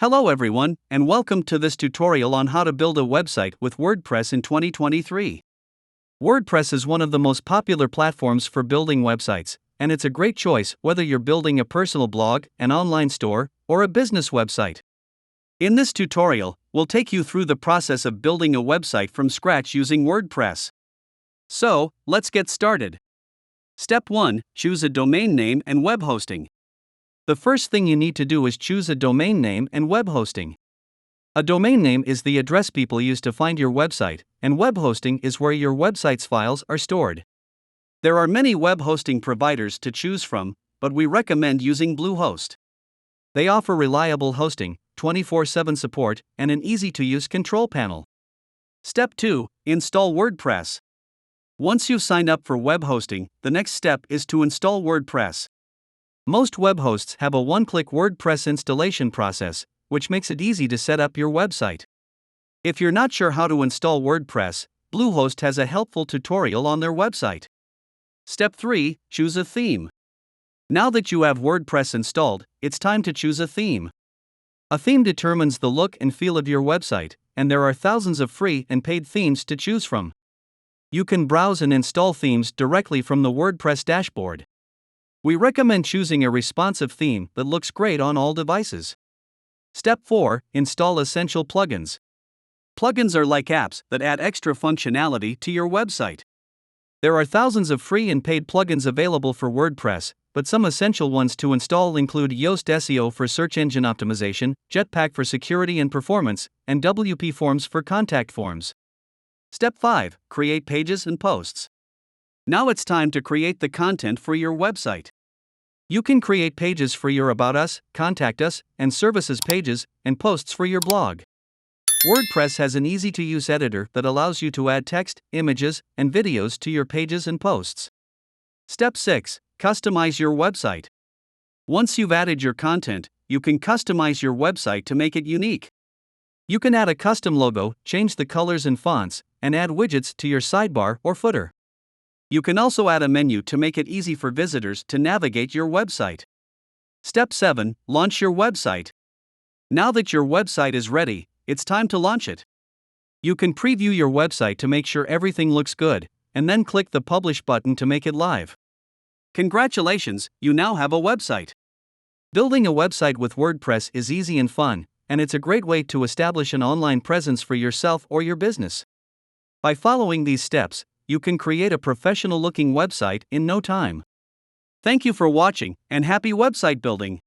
Hello everyone, and welcome to this tutorial on how to build a website with WordPress in 2023. WordPress is one of the most popular platforms for building websites, and it's a great choice whether you're building a personal blog, an online store, or a business website. In this tutorial, we'll take you through the process of building a website from scratch using WordPress. So, let's get started. Step 1. Choose a domain name and web hosting. The first thing you need to do is choose a domain name and web hosting. A domain name is the address people use to find your website, and web hosting is where your website's files are stored. There are many web hosting providers to choose from, but we recommend using Bluehost. They offer reliable hosting, 24/7 support, and an easy-to-use control panel. Step 2. Install WordPress. Once you've signed up for web hosting, the next step is to install WordPress. Most web hosts have a one-click WordPress installation process, which makes it easy to set up your website. If you're not sure how to install WordPress, Bluehost has a helpful tutorial on their website. Step 3. Choose a theme. Now that you have WordPress installed, it's time to choose a theme. A theme determines the look and feel of your website, and there are thousands of free and paid themes to choose from. You can browse and install themes directly from the WordPress dashboard. We recommend choosing a responsive theme that looks great on all devices. Step 4. Install essential plugins. Plugins are like apps that add extra functionality to your website. There are thousands of free and paid plugins available for WordPress, but some essential ones to install include Yoast SEO for search engine optimization, Jetpack for security and performance, and WP Forms for contact forms. Step 5. Create pages and posts. Now it's time to create the content for your website. You can create pages for your About Us, Contact Us, and Services pages, and posts for your blog. WordPress has an easy-to-use editor that allows you to add text, images, and videos to your pages and posts. Step 6. Customize your website. Once you've added your content, you can customize your website to make it unique. You can add a custom logo, change the colors and fonts, and add widgets to your sidebar or footer. You can also add a menu to make it easy for visitors to navigate your website. Step 7. Launch your website. Now that your website is ready, it's time to launch it. You can preview your website to make sure everything looks good, and then click the Publish button to make it live. Congratulations, you now have a website. Building a website with WordPress is easy and fun, and it's a great way to establish an online presence for yourself or your business. By following these steps, you can create a professional-looking website in no time. Thank you for watching, and happy website building!